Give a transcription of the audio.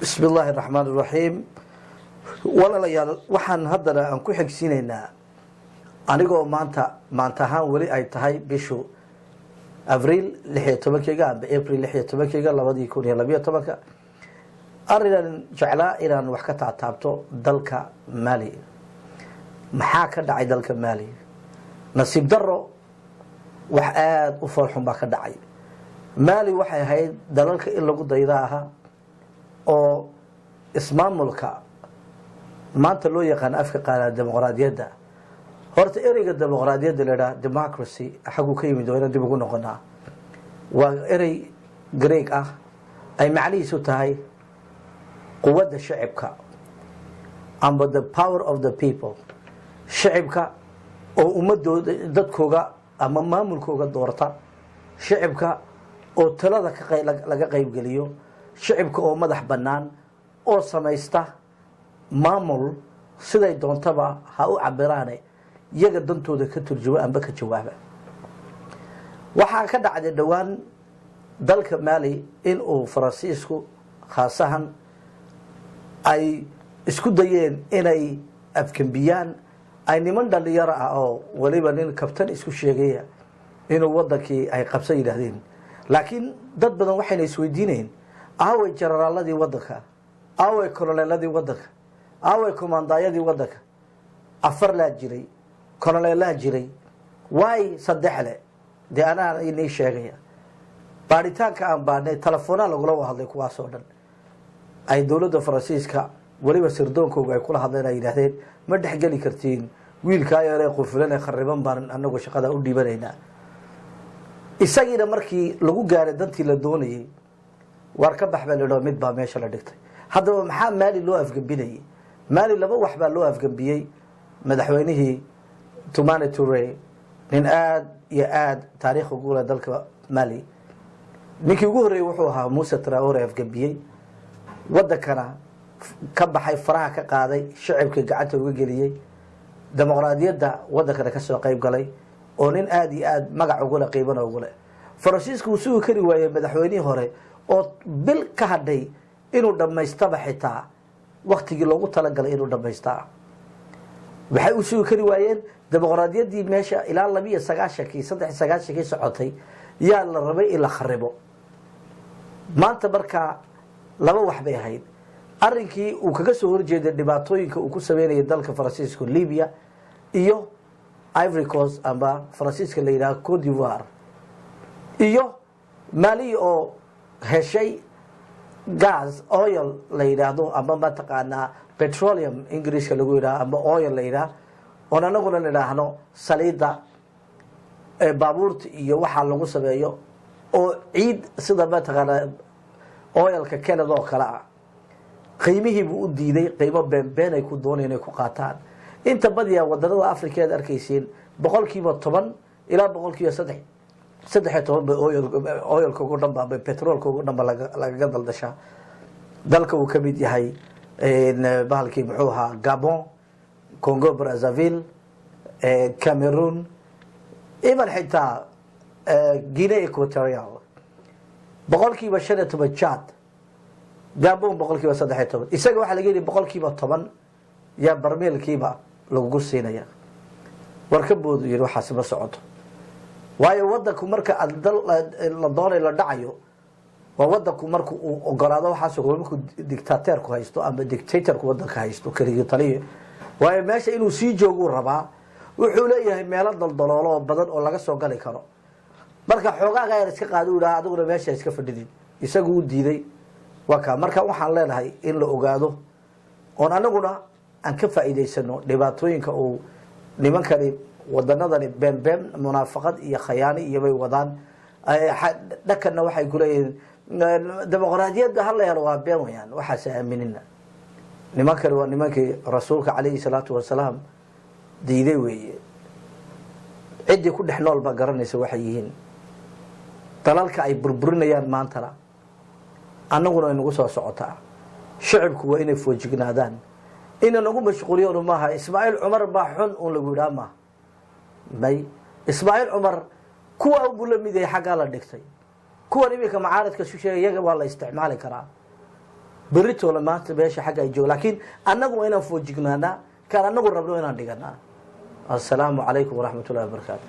بسم الله الرحمن الرحيم ولا ليال waxaan hadana aan ku xigsiinayna anigoo maanta ahaan wali ay tahay bishu Abriil 16 amba April 16 2012 arigan jeclaa inaan wax ka taabto dalka Mali maxaa ka dhacay dalka Mali nasiib daro wax aad u farxun baa ka dhacay Mali waxay ahayd dalalka in lagu daydaa oo ismaamulka maanta loo yaqaan afka qaala dimuqraadiyadda horta ereyga dimuqraadiyadda leeyahay democracy xagu ka yimid oo dib ugu noqonaa waa erey Greek ah ay macnihiisu tahay quwadda shacabka amba the power of the people shacabka oo ummadooda dadkooga ama maamulkooga doorta shacabka oo talada laga qayb galiyo shacabka oo madax banaan oo sameeysta maamul siday doontaba ha u cabiraan iyaga dantooda ka turjuba amba ka jawaaba waxa ka dhacday dhawaan dalka Mali in uu Faransiisku khaasahan ay isku dayeen inay afkambiyaan ay niman dhalinyaro ah oo waliba nin kabtan isku sheegaya inuu wadankii ay qabsan yiraahdeen laakiin dad badan waxay isweydiinayeen aaway generaaladii wadanka aaway koloneeladii wadanka aaway komandaayadii wadanka afar la jiray koloneelaa jiray way saddexle de ana inay sheegaya baaritaanka aan baadnay telefoona lagula hadlay kuwaas oo dhan ay dawladda Faransiiska waliba sirdoonkooga ay kula hadleen ay yiraahdeen ma dhaxgali kartiin wiilka yare qofulan ee khariban baan anagu shaqada u dhiibanayna isagiina markii lagu gaaray dantii la doonayay war ka baxbaa mid baa meesha la dhigtay hadaba maxaa Mali loo afgambinay Mali laba wax baa loo afgambiyay madaxweynihii Toumani Touré nin aad iyo aad taariikh ugu leh dalka Mali ninkii ugu horeeyay wuxuu ahaa Moussa Traoré afgambiyay wadankana ka baxay faraha ka qaaday shacabka gacanta uga geliyay dimuqraadiyadda wadankana ka soo qayb galay oo nin aad iyo aad magac ugu leh qiibana ugu leh Faransiisku suu kari waayay madaxweynihii hore oo bil ka hadhay inuu dhameystaba xitaa waqtigii loogu talagalay inuu dhameystaa waxay u soo kari waayeen dimuqraadiyaddii meesha ilaa 293 socotay yaa la rabay in la kharibo maanta marka laba wax bay ahayd arrinkii uu kaga soo horjeeday dhibaatooyinka uu ku sameeyay dalka Faransiiska Libya iyo Ivory Coast amba Faransiiska la yiraahdo Cote d'Ivoire iyo Mali oo heshay gas oil la yiraahdo amba ma taqaana petroleum Ingiriiska lagu yiraahdo amba oil la yiraahdo oo anaguna nidhaahno saliida ee baabuurta iyo waxa lagu sameeyo oo ciid sida ma taqaana oilka Canada oo kala ah qiimihii buu u diiday qiimo been ay ku doonayeen ku qaataan inta badiyaa wadannada Afrika arkaysiin 10% ilaa 3 oilka ugu dhanba petrolka ugu dhanba laga daldasha dalka uu ka mid yahay bahalkii muxuu ahaa Gabon Congo Brazzaville Cameroon even xitaa Guinea Equatorial 5% Chad Gabon 3% isaga waxa laga yiri 10% ya barmeelkiiba lagu siinaya warka boodu yiri waxa ma socoto waayo wadanku marka la doonay la dhacayo waa wadanku markuu uu ogolaado waxa soo markuu dictatorku haysto ama dictatorku wadanka haysto kaliya taliye waayo meesha inuu sii joogo rabaa wuxuu leeyahay meelo daldaloolo badan oo laga soo gali karo marka xoogaaga ay iska qaado uu adiguna meesha iska fadhidin isagu u diiday waka marka waxaan leenahay in la ogaado oo anaguna aan ka faa'iideysano dhibaatooyinka oo nimankani wadanadani been munaafaqad iyo khiyaani iyo bay wadaan dhakana waxay ku leeyeen dimuqraadiyadda hal leeyahay waa been weeyaan waxa saaminina nimankani waa nimankii rasuulka kaleey salaatu wasalaam diiday weeye cidii ku dhexnool ba garanaysa waxay yihiin dalalka ay burburinayaan maanta annaguna inagu soo socotaa shacabku waa inay foojignaadaan inna nagu mashquuliyeen maaha Ismaaciil Umar baa xun oo lagu yiraahdo may Ismaaciil Umar kuwa uu la mid yahay xaga la dhigtay kuwa imika macaaradka shisheeye iyaga waa la isticmaali karaa بريتو لما تبيش حاجة يجوا لكن أنا وين فوجئنا كان أنا ربنا وين عندنا. السلام عليكم ورحمة الله وبركاته.